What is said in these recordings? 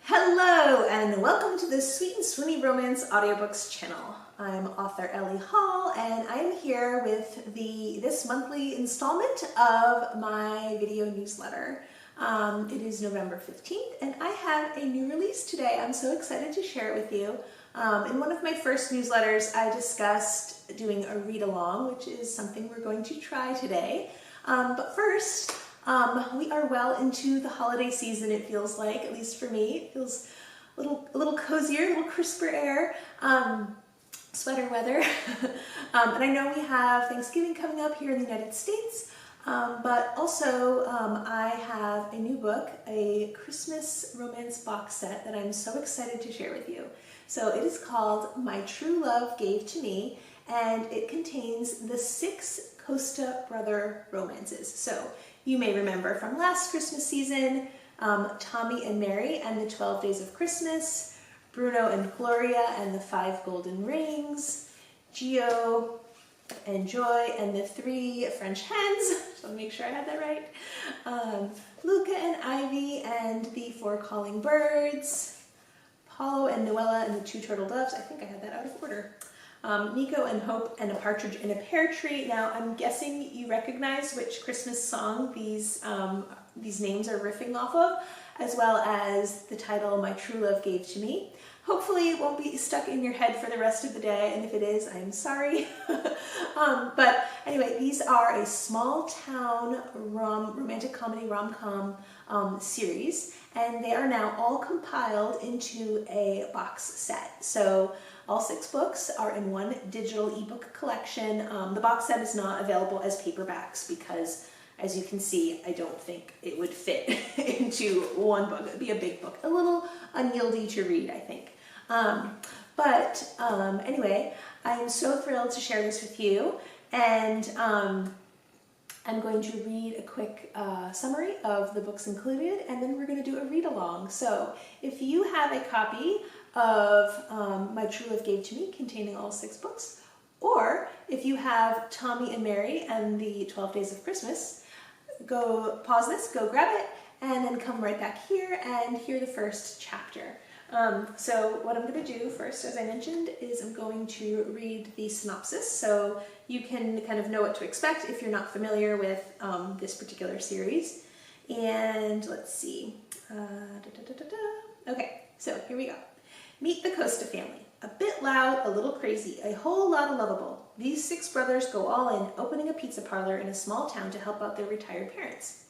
Hello and welcome to the Sweet and Swoony Romance Audiobooks channel. I'm author Ellie Hall and I'm here with this monthly installment of my video newsletter. It is November 15th and I have a new release today. I'm so excited to share it with you. In one of my first newsletters I discussed doing a read-along, which is something we're going to try today. But first, we are well into the holiday season, it feels like, at least for me. It feels a little cozier, a little crisper air, sweater weather. And I know we have Thanksgiving coming up here in the United States, but also I have a new book, a Christmas romance box set that I'm so excited to share with you. So it is called My True Love Gave to Me, and it contains the 6 Costa brother romances. So you may remember from last Christmas season, Tommy and Mary and the 12 Days of Christmas, Bruno and Gloria and the 5 Golden Rings, Gio and Joy and the 3 French Hens, just want to make sure I had that right, Luca and Ivy and the 4 Calling Birds, Paulo and Noella and the 2 Turtle Doves. I think I had that out of order. Nico and Hope and a Partridge in a Pear Tree. Now I'm guessing you recognize which Christmas song these names are riffing off of, as well as the title My True Love Gave to Me. Hopefully it won't be stuck in your head for the rest of the day, and if it is, I'm sorry. But anyway, these are a small town romantic comedy rom-com series, and they are now all compiled into a box set. So all 6 books are in one digital ebook collection. The box set is not available as paperbacks because, as you can see, I don't think it would fit into one book. It would be a big book, a little unyieldy to read, I think. Anyway, I'm so thrilled to share this with you, and I'm going to read a quick summary of the books included, and then we're going to do a read-along. So if you have a copy of My True Love Gave to Me, containing all 6 books, or if you have Tommy and Mary and the 12 Days of Christmas, go pause this, go grab it, and then come right back here and hear the first chapter. So what I'm going to do first, as I mentioned, is I'm going to read the synopsis so you can kind of know what to expect if you're not familiar with this particular series. And let's see. Okay, so here we go. Meet the Costa family. A bit loud, a little crazy, a whole lot of lovable. These 6 brothers go all in, opening a pizza parlor in a small town to help out their retired parents.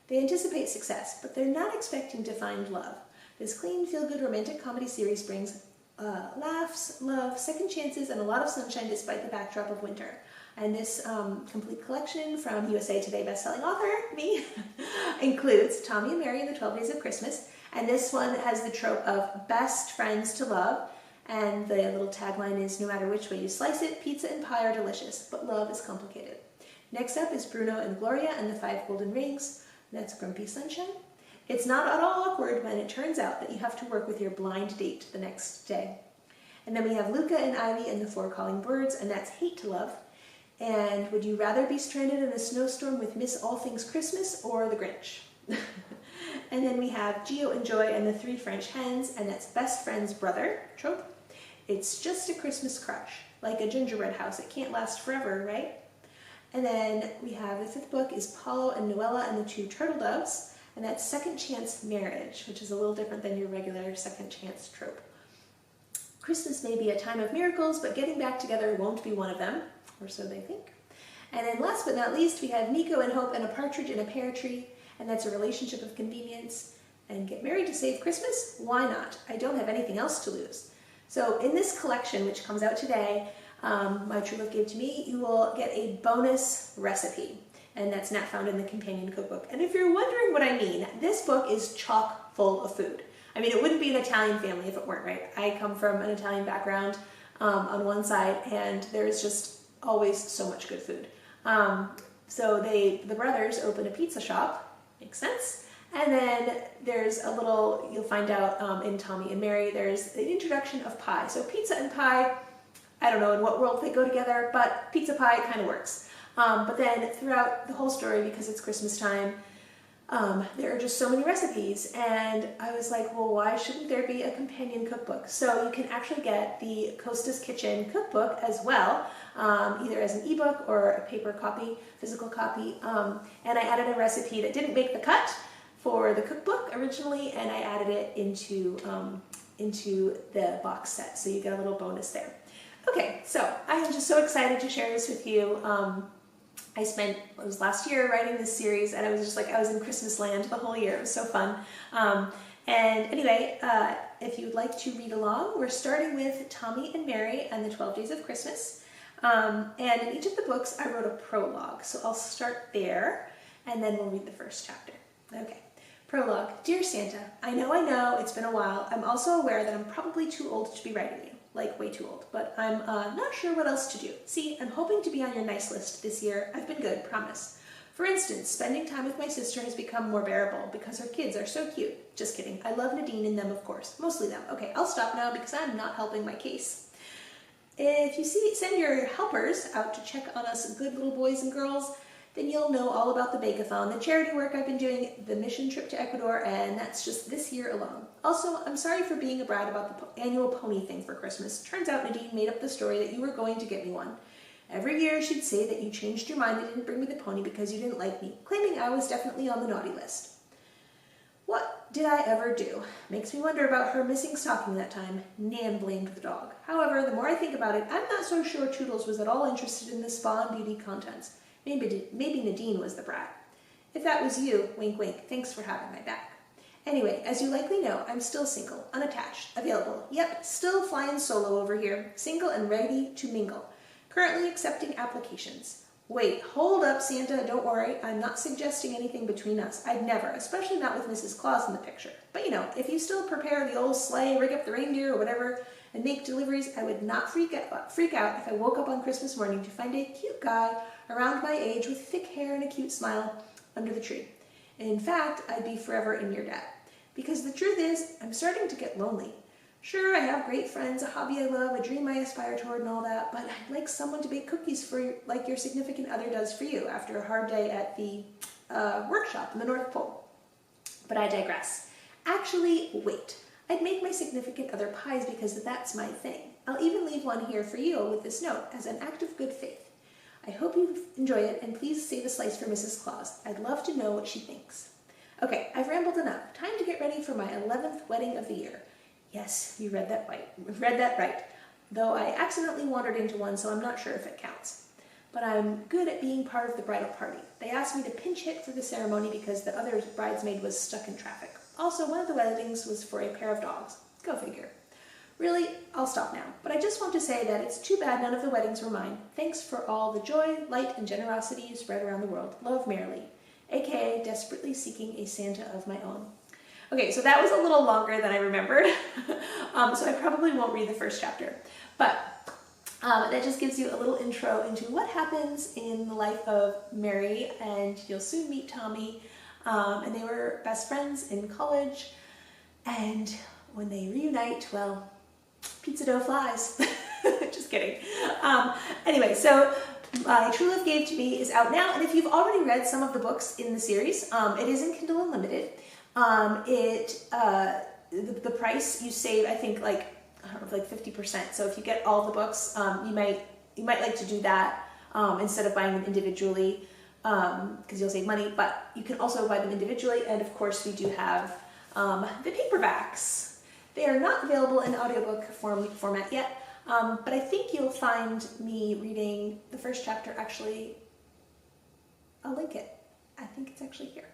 They anticipate success, but they're not expecting to find love. This clean, feel-good romantic comedy series brings laughs, love, second chances, and a lot of sunshine despite the backdrop of winter. And this complete collection from USA Today bestselling author, me, includes Tommy and Mary and the 12 Days of Christmas. And this one has the trope of best friends to love. And the little tagline is, no matter which way you slice it, pizza and pie are delicious, but love is complicated. Next up is Bruno and Gloria and the 5 Golden Rings. That's Grumpy Sunshine. It's not at all awkward when it turns out that you have to work with your blind date the next day. And then we have Luca and Ivy and the 4 Calling Birds, and that's Hate to Love. And would you rather be stranded in a snowstorm with Miss All Things Christmas or the Grinch? And then we have Gio and Joy and the 3 French Hens, and that's Best Friend's Brother trope. It's just a Christmas crush, like a gingerbread house. It can't last forever, right? And then we have the 5th book is Paulo and Noella and the 2 Turtle Doves, and that's Second Chance Marriage, which is a little different than your regular second chance trope. Christmas may be a time of miracles, but getting back together won't be one of them, or so they think. And then last but not least, we have Nico and Hope and a Partridge in a Pear Tree, and that's a relationship of convenience. And get married to save Christmas? Why not? I don't have anything else to lose. So in this collection, which comes out today, My True Love Gave to Me, you will get a bonus recipe. And that's not found in the companion cookbook. And if you're wondering what I mean, this book is chock full of food. I mean, it wouldn't be an Italian family if it weren't, right? I come from an Italian background on one side, and there's just always so much good food. So the brothers open a pizza shop, makes sense. And then there's a little, you'll find out in Tommy and Mary, there's the introduction of pie. So pizza and pie, I don't know in what world they go together, but pizza pie kind of works. But then throughout the whole story, because it's Christmas time, there are just so many recipes, and I was like, well, why shouldn't there be a companion cookbook? So you can actually get the Costa's Kitchen cookbook as well, either as an ebook or a paper copy, physical copy. And I added a recipe that didn't make the cut for the cookbook originally, and I added it into the box set, so you get a little bonus there. Okay, so I am just so excited to share this with you. It was last year writing this series, and I was just like, I was in Christmas land the whole year. It was so fun. And anyway, if you'd like to read along, we're starting with Tommy and Mary and the 12 Days of Christmas. And in each of the books, I wrote a prologue. So I'll start there, and then we'll read the first chapter. Okay. Prologue. Dear Santa, I know, it's been a while. I'm also aware that I'm probably too old to be writing you. Like way too old, but I'm not sure what else to do. See, I'm hoping to be on your nice list this year. I've been good, promise. For instance, spending time with my sister has become more bearable because her kids are so cute. Just kidding. I love Nadine and them, of course. Mostly them. Okay, I'll stop now because I'm not helping my case. If you send your helpers out to check on us good little boys and girls, then you'll know all about the Bake-a-thon, the charity work I've been doing, the mission trip to Ecuador, and that's just this year alone. Also, I'm sorry for being a brat about the annual pony thing for Christmas. Turns out Nadine made up the story that you were going to get me one. Every year she'd say that you changed your mind and didn't bring me the pony because you didn't like me, claiming I was definitely on the naughty list. What did I ever do? Makes me wonder about her missing stocking that time. Nan blamed the dog. However, the more I think about it, I'm not so sure Toodles was at all interested in the spa and beauty contents. Maybe Nadine was the brat. If that was you, wink wink, thanks for having my back. Anyway, as you likely know, I'm still single, unattached, available. Yep, still flying solo over here, single and ready to mingle. Currently accepting applications. Wait, hold up, Santa, don't worry. I'm not suggesting anything between us. I'd never, especially not with Mrs. Claus in the picture. But you know, if you still prepare the old sleigh, rig up the reindeer or whatever, and make deliveries, I would not freak out if I woke up on Christmas morning to find a cute guy around my age with thick hair and a cute smile under the tree. And in fact, I'd be forever in your debt. Because the truth is, I'm starting to get lonely. Sure, I have great friends, a hobby I love, a dream I aspire toward and all that, but I'd like someone to bake cookies for like your significant other does for you after a hard day at the workshop in the North Pole. But I digress. Actually, wait. I'd make my significant other pies because that's my thing. I'll even leave one here for you with this note as an act of good faith. I hope you enjoy it, and please save a slice for Mrs. Claus. I'd love to know what she thinks. Okay, I've rambled enough. Time to get ready for my 11th wedding of the year. Yes, you read that right. Though I accidentally wandered into one, so I'm not sure if it counts. But I'm good at being part of the bridal party. They asked me to pinch hit for the ceremony because the other bridesmaid was stuck in traffic. Also, one of the weddings was for a pair of dogs. Go figure. Really, I'll stop now, but I just want to say that it's too bad none of the weddings were mine. Thanks for all the joy, light, and generosity you spread around the world. Love, Merrily, aka desperately seeking a Santa of my own. Okay, so that was a little longer than I remembered, so I probably won't read the first chapter, but that just gives you a little intro into what happens in the life of Mary, and you'll soon meet Tommy, and they were best friends in college, and when they reunite, well, pizza dough flies. Just kidding. Anyway, so My True Love Gave to Me is out now, and if you've already read some of the books in the series, it is in Kindle Unlimited. The price you save, I think, like 50%. So if you get all the books, you might like to do that instead of buying them individually, because you'll save money. But you can also buy them individually, and of course we do have the paperbacks. They are not available in audiobook format yet, but I think you'll find me reading the first chapter. Actually, I'll link it. I think it's actually here.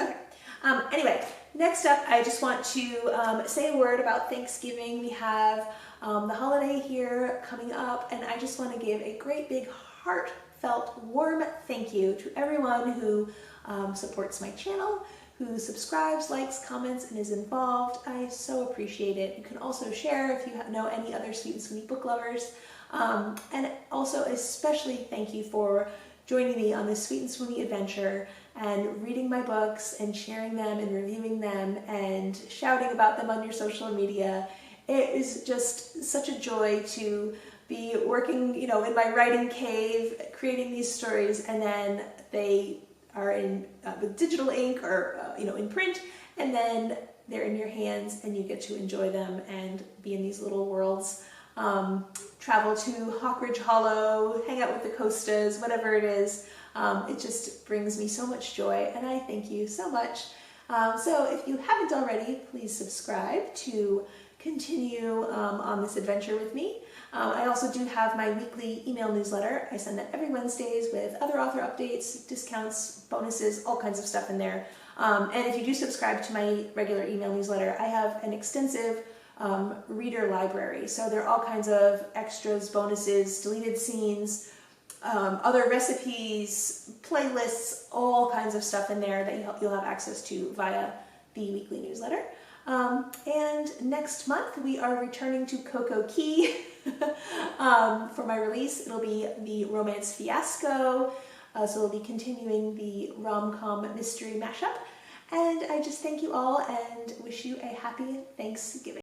Okay. Anyway, next up, I just want to say a word about Thanksgiving. We have the holiday here coming up, and I just want to give a great big heartfelt warm thank you to everyone who supports my channel, who subscribes, likes, comments, and is involved. I so appreciate it. You can also share if you know any other Sweet and Sweeney book lovers. And also especially thank you for joining me on this Sweet and Sweeney adventure and reading my books and sharing them and reviewing them and shouting about them on your social media. It is just such a joy to be working, in my writing cave, creating these stories, and then they are in with digital ink or in print, and then they're in your hands and you get to enjoy them and be in these little worlds. Travel to Hawkridge Hollow, hang out with the Costas, whatever it is. It just brings me so much joy, and I thank you so much. So if you haven't already, please subscribe to continue on this adventure with me. I also do have my weekly email newsletter. I send that every Wednesdays with other author updates, discounts, bonuses, all kinds of stuff in there. And if you do subscribe to my regular email newsletter, I have an extensive reader library. So there are all kinds of extras, bonuses, deleted scenes, other recipes, playlists, all kinds of stuff in there that you'll have access to via the weekly newsletter. And next month we are returning to Coco Key for my release. It'll be the Romance Fiasco, so we'll be continuing the rom-com mystery mashup. And I just thank you all and wish you a happy Thanksgiving.